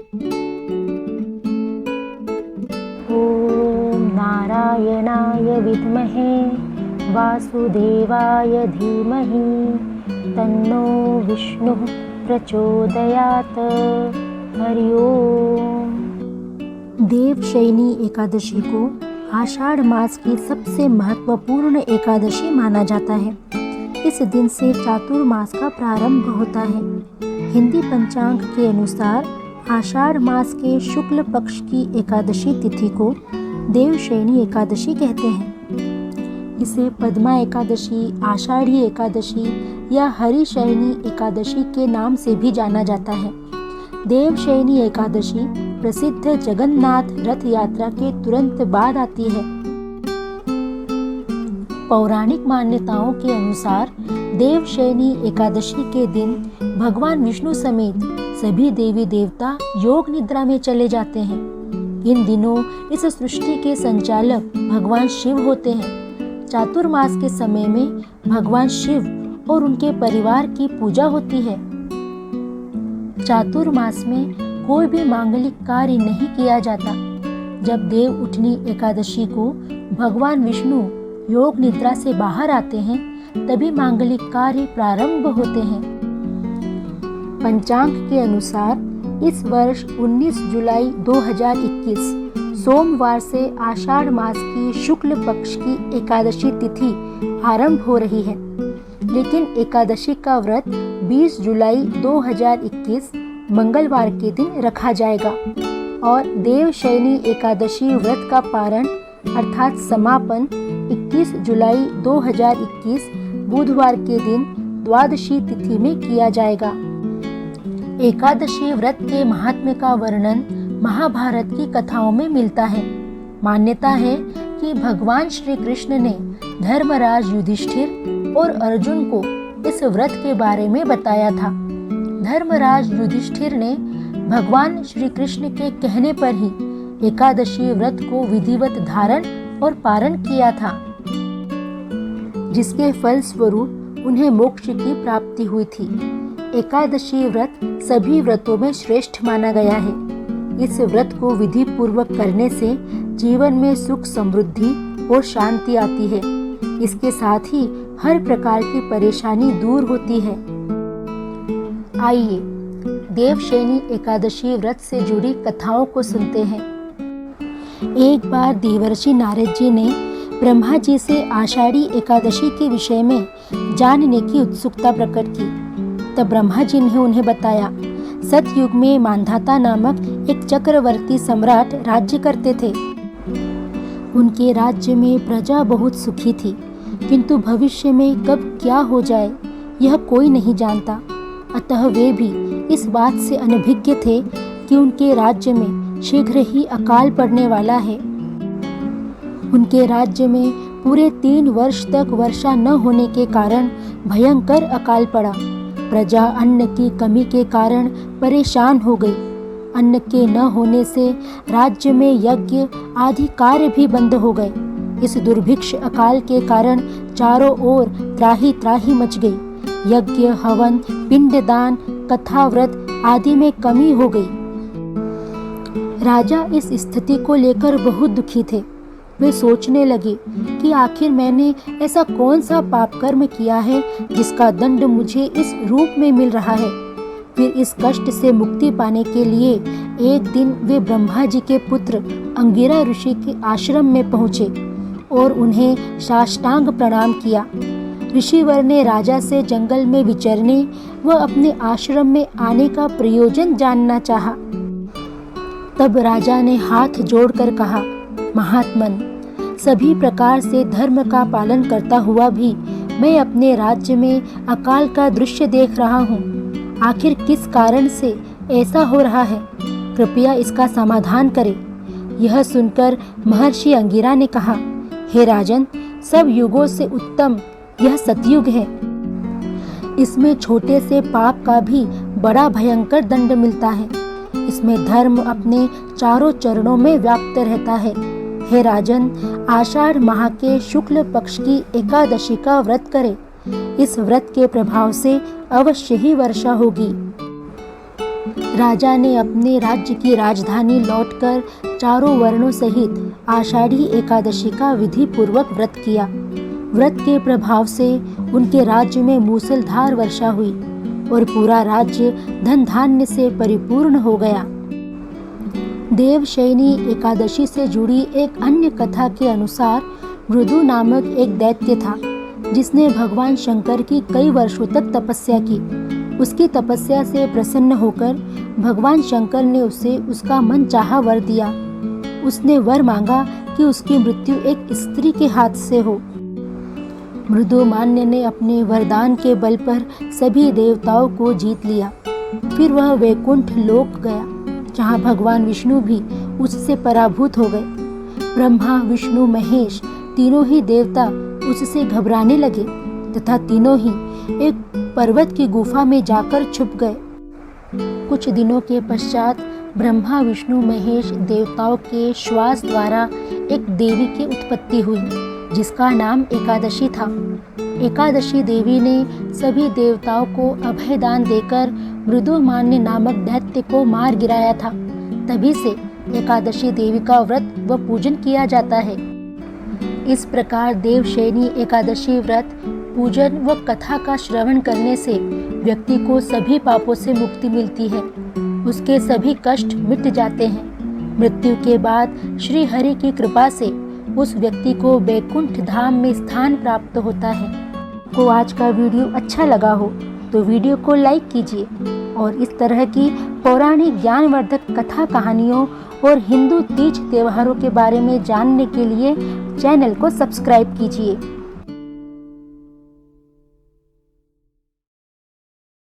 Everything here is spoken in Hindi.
ॐ नारायणाय विद्महे वासुदेवाय धीमहि तन्नो विष्णुः प्रचोदयात्। हरि ओम। देवशयनी एकादशी को आषाढ़ मास की सबसे महत्वपूर्ण एकादशी माना जाता है। इस दिन से चातुर्मास का प्रारंभ होता है। हिंदी पंचांग के अनुसार आषाढ़ मास के शुक्ल पक्ष की एकादशी तिथि को देवशयनी एकादशी कहते हैं। इसे पद्मा एकादशी, आषाढ़ी एकादशी या हरिशयनी एकादशी के नाम से भी जाना जाता है। देवशयनी एकादशी प्रसिद्ध जगन्नाथ रथ यात्रा के तुरंत बाद आती है। पौराणिक मान्यताओं के अनुसार देवशयनी एकादशी के दिन भगवान विष्णु समेत सभी देवी देवता योग निद्रा में चले जाते हैं। इन दिनों इस सृष्टि के संचालक भगवान शिव होते हैं। चातुर्मास के समय में भगवान शिव और उनके परिवार की पूजा होती है। चातुर्मास में कोई भी मांगलिक कार्य नहीं किया जाता। जब देव उठनी एकादशी को भगवान विष्णु योग निद्रा से बाहर आते हैं, तभी मांगलिक कार्य प्रारंभ होते हैं। पंचांग के अनुसार इस वर्ष 19 जुलाई 2021 सोमवार से आषाढ़ मास की शुक्ल पक्ष की एकादशी तिथि आरंभ हो रही है, लेकिन एकादशी का व्रत 20 जुलाई 2021 मंगलवार के दिन रखा जाएगा और देवशयनी एकादशी व्रत का पारण अर्थात समापन 21 जुलाई 2021 बुधवार के दिन द्वादशी तिथि में किया जाएगा। एकादशी व्रत के महात्म्य का वर्णन महाभारत की कथाओं में मिलता है। मान्यता है कि भगवान श्री कृष्ण ने धर्मराज युधिष्ठिर और अर्जुन को इस व्रत के बारे में बताया था। धर्मराज युधिष्ठिर ने भगवान श्री कृष्ण के कहने पर ही एकादशी व्रत को विधिवत धारण और पारण किया था, जिसके फल स्वरूप उन्हें मोक्ष की प्राप्ति हुई थी। एकादशी व्रत सभी व्रतों में श्रेष्ठ माना गया है। इस व्रत को विधि पूर्वक करने से जीवन में सुख, समृद्धि और शांति आती है। इसके साथ ही हर प्रकार की परेशानी दूर होती है। आइए देवशयनी एकादशी व्रत से जुड़ी कथाओं को सुनते हैं। एक बार देवर्षि नारद जी ने ब्रह्मा जी से आषाढ़ी एकादशी के विषय में जानने की उत्सुकता प्रकट की। तब ब्रह्मा जी ने उन्हें बताया, सतयुग में मांधाता नामक एक चक्रवर्ती सम्राट राज्य करते थे। उनके राज्य में प्रजा बहुत सुखी थी, किंतु भविष्य में कब क्या हो जाए यह कोई नहीं जानता। अतः वे भी इस बात से अनभिज्ञ थे कि उनके राज्य में शीघ्र ही अकाल पड़ने वाला है। उनके राज्य में पूरे 3 वर्ष तक वर्षा न होने के कारण भयंकर अकाल पड़ा। प्रजा अन्न की कमी के कारण परेशान हो गई। अन्न के न होने से राज्य में यज्ञ आदि कार्य भी बंद हो गए। इस दुर्भिक्ष अकाल के कारण चारों ओर त्राही त्राही मच गई। यज्ञ, हवन, पिंडदान, कथा, व्रत आदि में कमी हो गई। राजा इस स्थिति को लेकर बहुत दुखी थे। वे सोचने लगे कि आखिर मैंने ऐसा कौन सा पाप कर्म किया है जिसका दंड मुझे इस रूप में मिल रहा है। फिर इस कष्ट से मुक्ति पाने के लिए एक दिन वे ब्रह्मा जी के पुत्र अंगिरा ऋषि के आश्रम में पहुँचे और उन्हें साष्टांग प्रणाम किया। ऋषिवर ने राजा से जंगल में विचरने व अपने आश्रम में आने का प्रयोजन जानना चाहा। तब राजा ने हाथ जोड़कर कहा, महात्मन, सभी प्रकार से धर्म का पालन करता हुआ भी मैं अपने राज्य में अकाल का दृश्य देख रहा हूँ। आखिर किस कारण से ऐसा हो रहा है? कृपया इसका समाधान करें। यह सुनकर महर्षि अंगिरा ने कहा, हे राजन, सब युगों से उत्तम यह सतयुग है। इसमें छोटे से पाप का भी बड़ा भयंकर दंड मिलता है। इसमें धर्म अपने चारों चरणों में व्याप्त रहता है। हे राजन, आषाढ़ माह के शुक्ल पक्ष की एकादशी का व्रत करें। इस व्रत के प्रभाव से अवश्य ही वर्षा होगी। राजा ने अपने राज्य की राजधानी लौटकर चारों वर्णों सहित आषाढ़ी एकादशी का विधि पूर्वक व्रत किया। व्रत के प्रभाव से उनके राज्य में मूसलधार वर्षा हुई और पूरा राज्य धन धान्य से परिपूर्ण हो गया। देवशयनी एकादशी से जुड़ी एक अन्य कथा के अनुसार मृदु नामक एक दैत्य था जिसने भगवान शंकर की कई वर्षों तक तपस्या की। उसकी तपस्या से प्रसन्न होकर भगवान शंकर ने उसे उसका मनचाहा वर दिया। उसने वर मांगा कि उसकी मृत्यु एक स्त्री के हाथ से हो। मृदुमान्य ने अपने वरदान के बल पर सभी देवताओं को जीत लिया। फिर वह वैकुंठ लोक गया जहाँ भगवान विष्णु भी उससे पराभूत हो गए। ब्रह्मा, विष्णु, महेश तीनों ही देवता उससे घबराने लगे तथा तीनों ही एक पर्वत की गुफा में जाकर छुप गए। कुछ दिनों के पश्चात ब्रह्मा, विष्णु, महेश देवताओं के श्वास द्वारा एक देवी की उत्पत्ति हुई जिसका नाम एकादशी था। एकादशी देवी ने सभी देवताओं को अभयदान देकर मृदुमान्य नामक दैत्य को मार गिराया था। तभी से एकादशी देवी का व्रत व पूजन किया जाता है। इस प्रकार देवशयनी एकादशी व्रत, पूजन व कथा का श्रवण करने से व्यक्ति को सभी पापों से मुक्ति मिलती है। उसके सभी कष्ट मिट जाते हैं। मृत्यु के बाद श्री हरि की कृपा से उस व्यक्ति को वैकुंठ धाम में स्थान प्राप्त होता है। को आज का वीडियो अच्छा लगा हो तो वीडियो को लाइक कीजिए और इस तरह की पौराणिक ज्ञानवर्धक कथा कहानियों और हिंदू तीज त्योहारों के बारे में जानने के लिए चैनल को सब्सक्राइब कीजिए।